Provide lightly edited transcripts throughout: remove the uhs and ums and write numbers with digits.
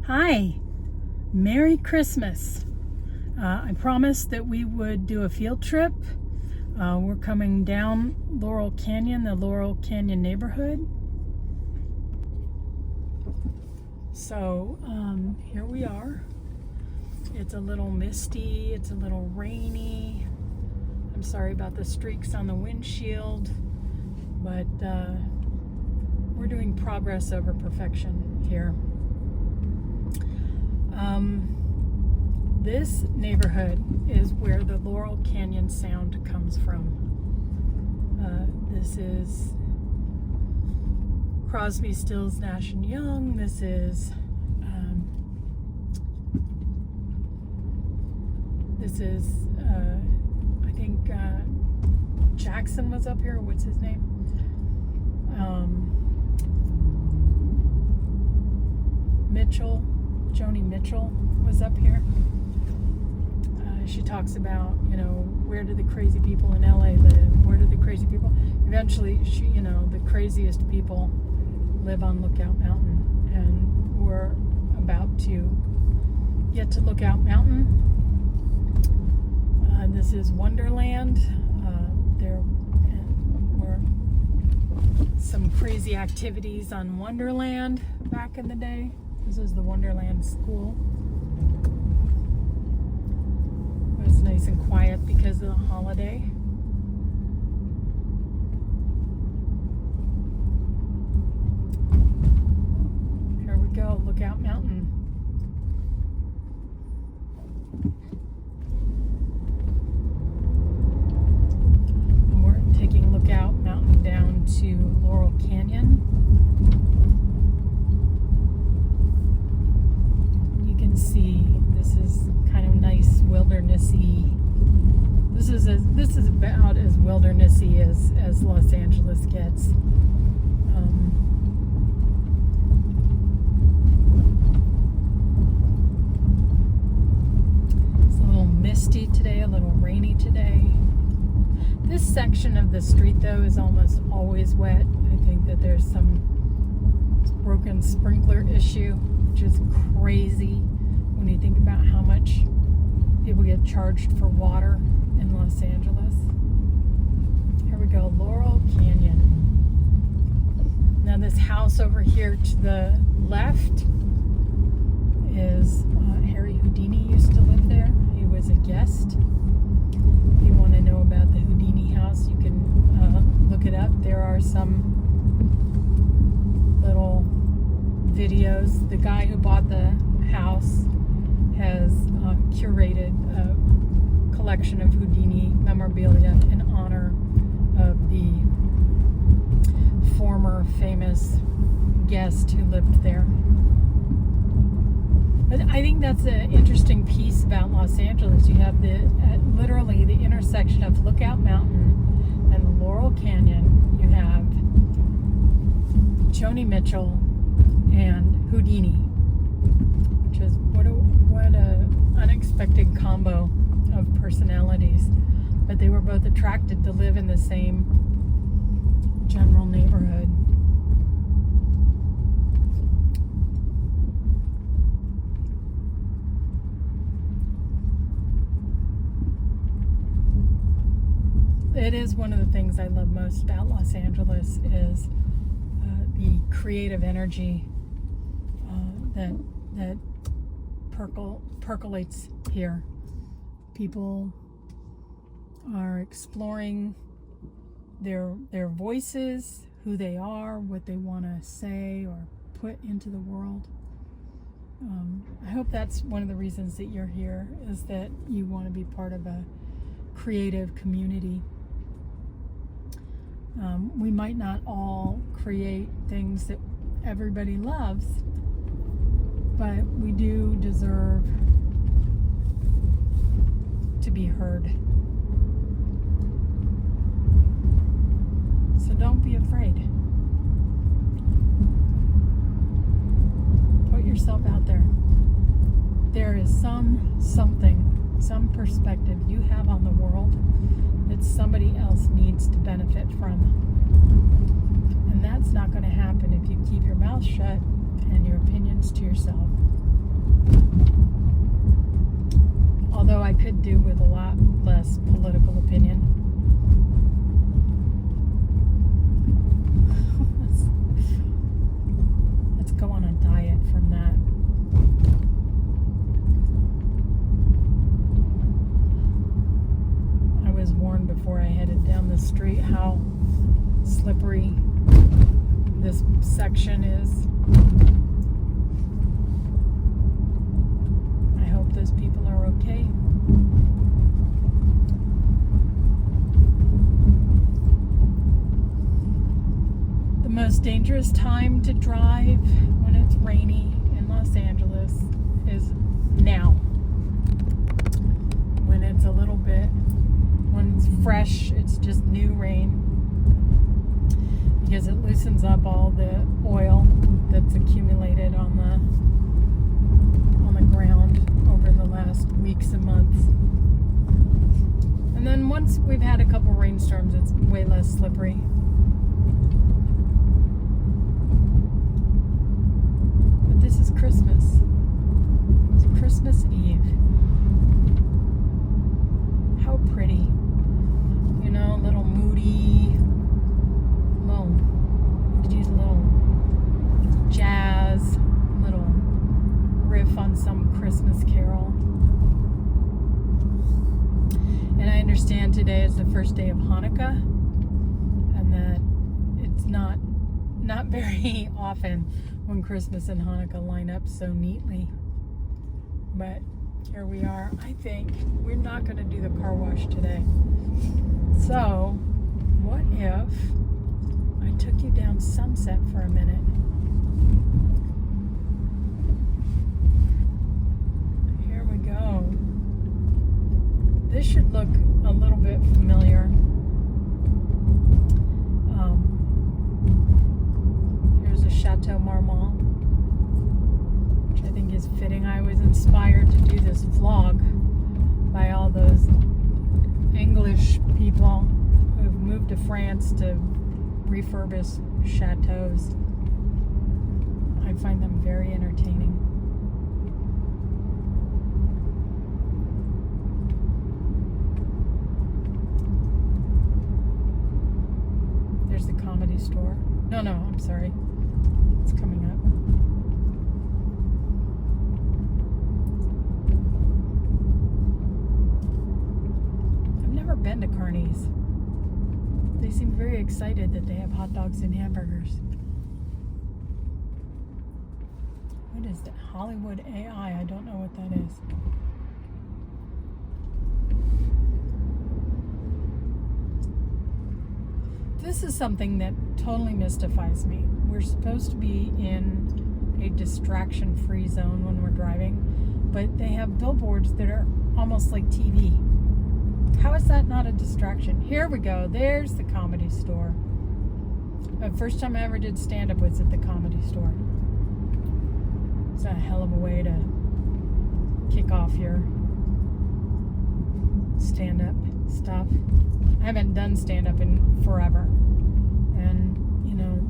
Hi, Merry Christmas. I promised that we would do a field trip. We're coming down Laurel Canyon, the Laurel Canyon neighborhood. So here we are. It's a little misty, it's a little rainy. I'm sorry about the streaks on the windshield, but we're doing progress over perfection here. This neighborhood is where the Laurel Canyon sound comes from. This is Crosby, Stills, Nash and Young. This is I think Jackson was up here. What's his name? Mitchell. Joni Mitchell was up here. She talks about, where do the crazy people in LA live? Where do the crazy people? Eventually, the craziest people live on Lookout Mountain, and we're about to get to Lookout Mountain. This is Wonderland. There were some crazy activities on Wonderland back in the day. This is the Wonderland School. It was nice and quiet because of the holiday. Here we go, Lookout Mountain. And we're taking Lookout Mountain down to Laurel Canyon. See, this is kind of nice wildernessy. This is about as wildernessy as Los Angeles gets. It's a little misty today, a little rainy today. This section of the street, though, is almost always wet. I think that there's some broken sprinkler issue, which is crazy when you think about how much people get charged for water in Los Angeles. Here we go, Laurel Canyon. Now this house over here to the left is Harry Houdini used to live there. He was a guest. If you want to know about the Houdini house, you can look it up. There are some little videos. The guy who bought the house has curated a collection of Houdini memorabilia in honor of the former famous guest who lived there. But I think that's an interesting piece about Los Angeles. You have literally the intersection of Lookout Mountain and Laurel Canyon. You have Joni Mitchell and Houdini, which is what a unexpected combo of personalities. But they were both attracted to live in the same general neighborhood. It is one of the things I love most about Los Angeles is the creative energy that percolates here. People are exploring their voices, who they are, what they want to say or put into the world. I hope that's one of the reasons that you're here, is that you want to be part of a creative community. We might not all create things that everybody loves, but we do deserve to be heard. So don't be afraid. Put yourself out there. There is some perspective you have on the world that somebody else needs to benefit from. And that's not going to happen if you keep your mouth shut and your opinions to yourself. I could do with a lot less political opinion. Let's go on a diet from that. I was warned before I headed down the street how slippery this section is. I hope those people are okay. The most dangerous time to drive when it's rainy in Los Angeles is now. When it's a little bit, when it's fresh, it's just new rain. Because it loosens up all the oil that's accumulated on the ground over the last weeks and months. And then once we've had a couple rainstorms, it's way less slippery. But this is Christmas. It's Christmas Eve. How pretty. You know, a little moody, we could use a little jazz, a little riff on some Christmas carol. And I understand today is the first day of Hanukkah, and that it's not very often when Christmas and Hanukkah line up so neatly. But here we are. I think we're not going to do the car wash today. So, what if I took you down Sunset for a minute? Here we go. This should look a little bit familiar. Here's a Chateau Marmont, which I think is fitting. I was inspired to do this vlog by all those English people who've moved to France to refurbish chateaus. I find them very entertaining. There's the Comedy Store. No, I'm sorry. It's coming up. I've never been to Carney's. They seem very excited that they have hot dogs and hamburgers. What is that? Hollywood AI. I don't know what that is. This is something that totally mystifies me. We're supposed to be in a distraction-free zone when we're driving, but they have billboards that are almost like TV. How is that not a distraction? Here we go. There's the Comedy Store. The first time I ever did stand-up was at the Comedy Store. It's a hell of a way to kick off your stand-up stuff. I haven't done stand-up in forever. And, you know,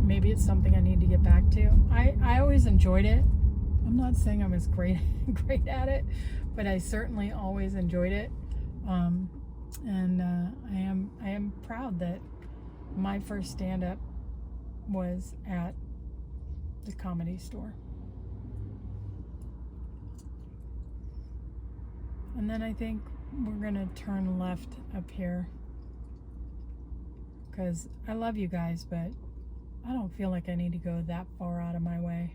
maybe it's something I need to get back to. I always enjoyed it. I'm not saying I was great at it, but I certainly always enjoyed it. And I am proud that my first stand-up was at the Comedy Store. And then I think we're gonna turn left up here, because I love you guys, but I don't feel like I need to go that far out of my way.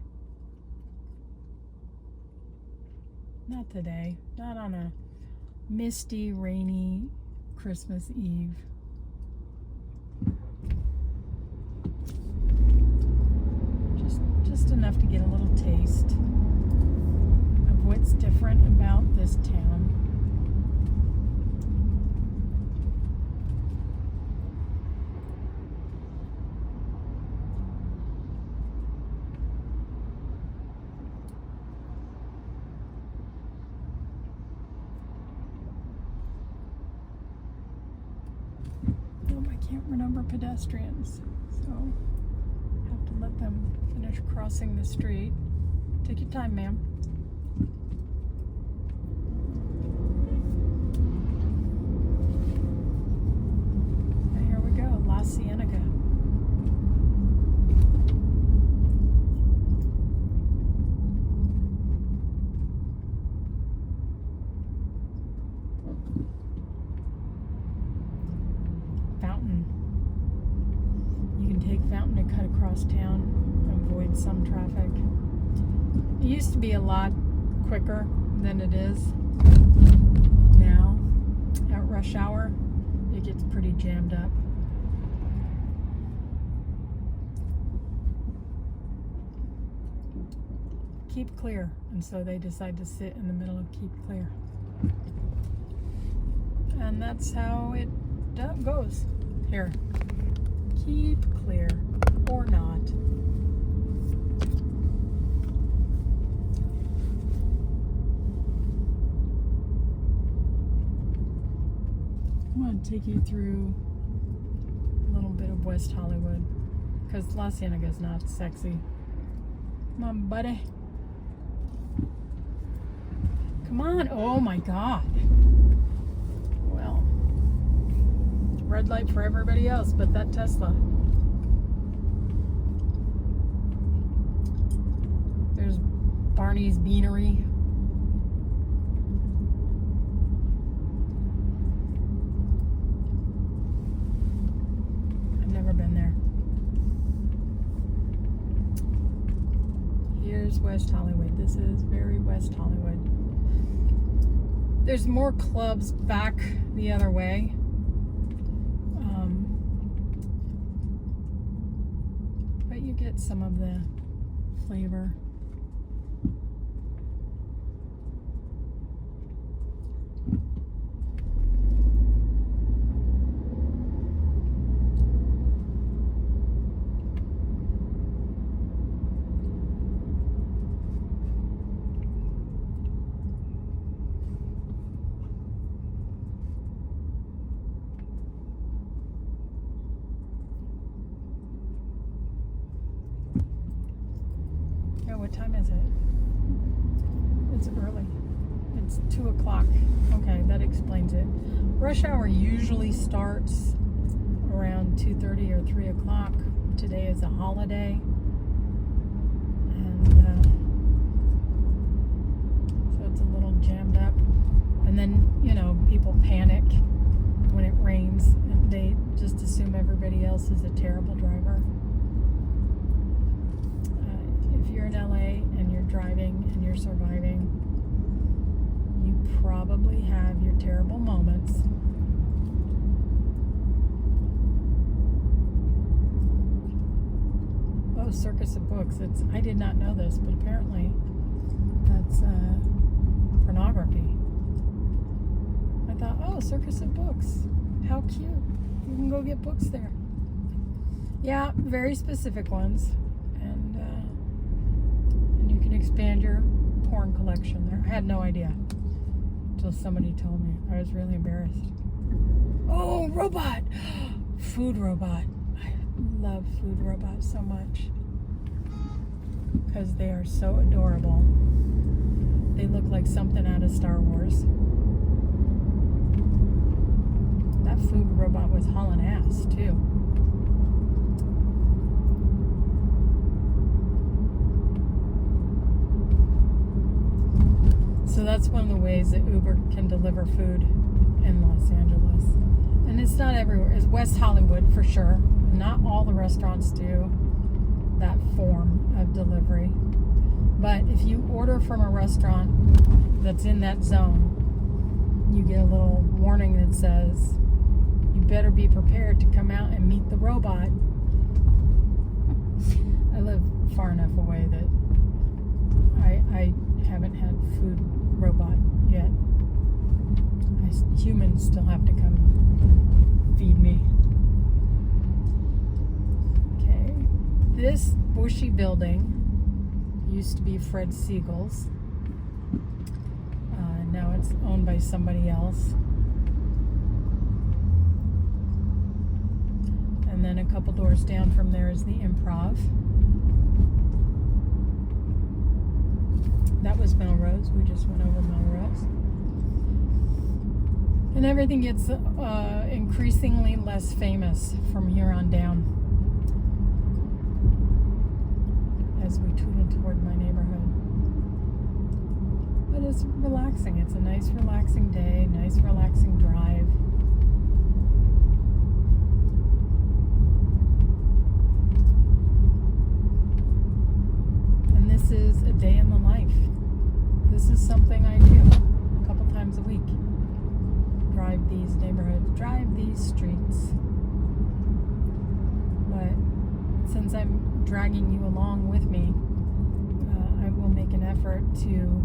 Not today. Not on a misty, rainy Christmas Eve. Just enough to get a little taste of what's different about this town. Can't remember pedestrians, so have to let them finish crossing the street. Take your time, ma'am. westbound traffic. It used to be a lot quicker than it is now. At rush hour, it gets pretty jammed up. Keep clear, and so they decide to sit in the middle of keep clear. And that's how it goes here. Keep clear or not. I'm going to take you through a little bit of West Hollywood because La Cienega is not sexy. Come on, buddy. Come on. Oh my God. Well, red light for everybody else but that Tesla. There's Barney's Beanery. I've never been there. Here's West Hollywood. This is very West Hollywood. There's more clubs back the other way. But you get some of the flavor. What time is it? It's early. It's 2 o'clock. Okay, that explains it. Rush hour usually starts around 2:30 or 3 o'clock. Today is a holiday. And so it's a little jammed up. And then, people panic when it rains. And they just assume everybody else is a terrible driver. If you're in LA and you're driving and you're surviving, you probably have your terrible moments. Oh, Circus of Books. I did not know this, but apparently that's pornography. I thought, oh, Circus of Books. How cute. You can go get books there. Yeah, very specific ones. And you can expand your porn collection there. I had no idea until somebody told me. I was really embarrassed. Oh, robot! Food robot. I love food robots so much because they are so adorable. They look like something out of Star Wars. That food robot was hauling ass too. So that's one of the ways that Uber can deliver food in Los Angeles. And it's not everywhere. It's West Hollywood for sure. Not all the restaurants do that form of delivery. But if you order from a restaurant that's in that zone, you get a little warning that says, you better be prepared to come out and meet the robot. I live far enough away that I haven't had food robot yet. Humans still have to come feed me. Okay. This bushy building used to be Fred Siegel's. Now it's owned by somebody else. And then a couple doors down from there is the Improv. That was Melrose. We just went over Melrose. And everything gets increasingly less famous from here on down as we tootle toward my neighborhood. But it's relaxing. It's a nice relaxing day, nice relaxing drive. this is a day in the life. This is something I do a couple times a week. Drive these neighborhoods, drive these streets. But since I'm dragging you along with me, I will make an effort to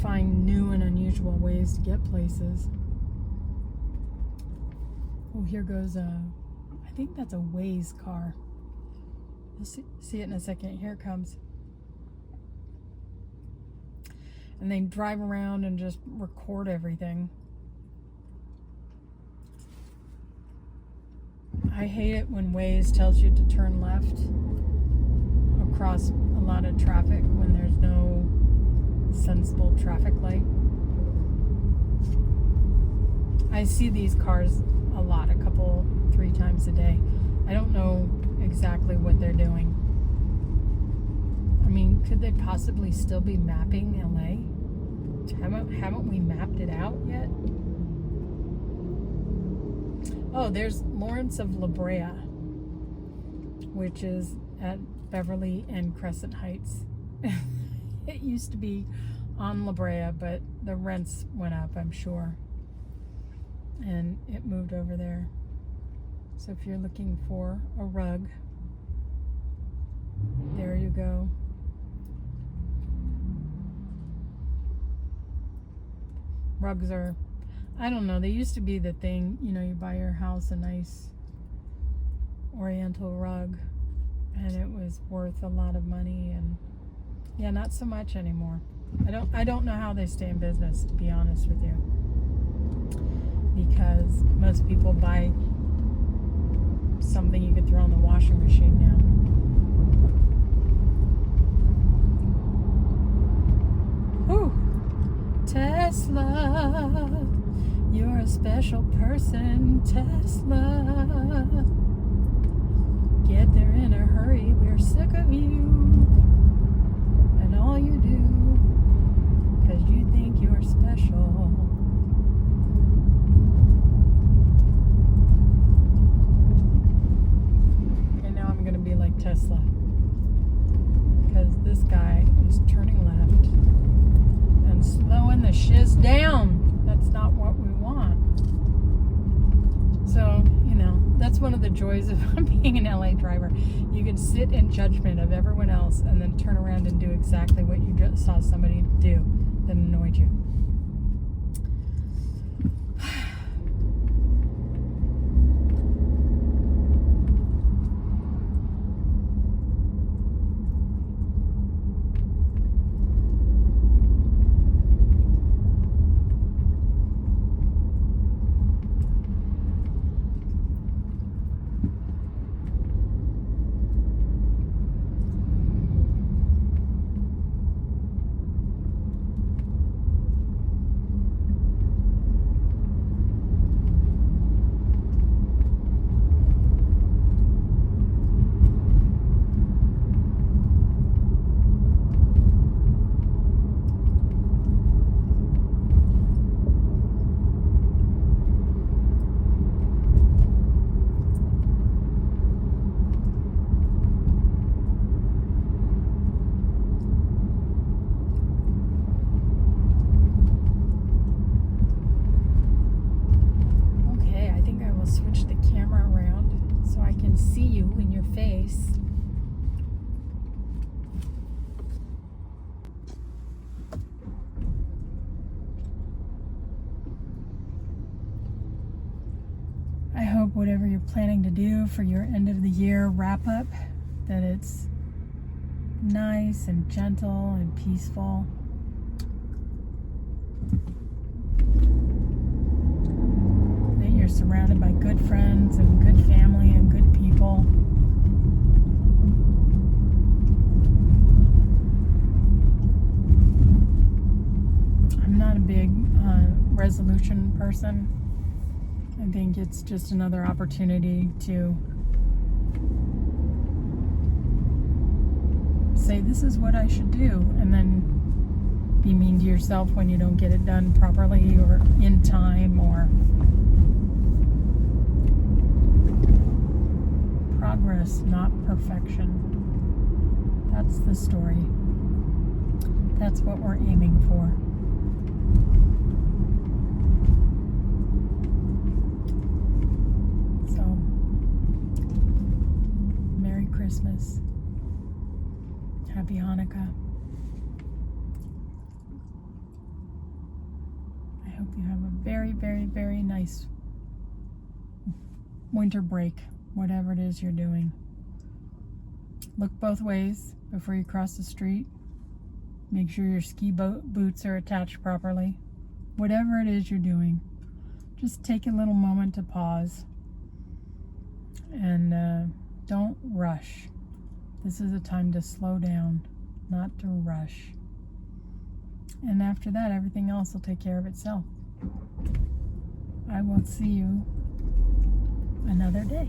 find new and unusual ways to get places. Oh, here goes I think that's a Waze car. You'll see it in a second. Here it comes. And they drive around and just record everything. I hate it when Waze tells you to turn left across a lot of traffic when there's no sensible traffic light. I see these cars a lot, 3 times a day. I don't know exactly what they're doing. I mean, could they possibly still be mapping LA? Haven't we mapped it out yet? Oh, there's Lawrence of La Brea, which is at Beverly and Crescent Heights. It used to be on La Brea, but the rents went up, I'm sure. And it moved over there. So if you're looking for a rug, there you go. Rugs are, I don't know, they used to be the thing, you buy your house a nice oriental rug and it was worth a lot of money, and yeah, not so much anymore. I don't know how they stay in business, to be honest with you, because most people buy something you could throw in the washing machine now. Whew. Tesla, you're a special person, Tesla. Get there in a hurry, we're sick of you and all you do, 'cause you think you're special. Okay, now I'm gonna be like Tesla, because this guy is turning left and slowing the shiz down. That's not what we want. So, that's one of the joys of being an LA driver. You can sit in judgment of everyone else and then turn around and do exactly what you just saw somebody do that annoyed you. See you in your face. I hope whatever you're planning to do for your end of the year wrap up, that it's nice and gentle and peaceful. That you're surrounded by good friends and good family and good people. I'm not a big resolution person. I think it's just another opportunity to say, this is what I should do, and then be mean to yourself when you don't get it done properly or in time, or progress, not perfection. That's the story. That's what we're aiming for. So, Merry Christmas. Happy Hanukkah. I hope you have a very, very, very nice winter break, whatever it is you're doing. Look both ways before you cross the street. Make sure your ski boots are attached properly. Whatever it is you're doing, just take a little moment to pause and don't rush. This is a time to slow down, not to rush. And after that, everything else will take care of itself. I will see you another day.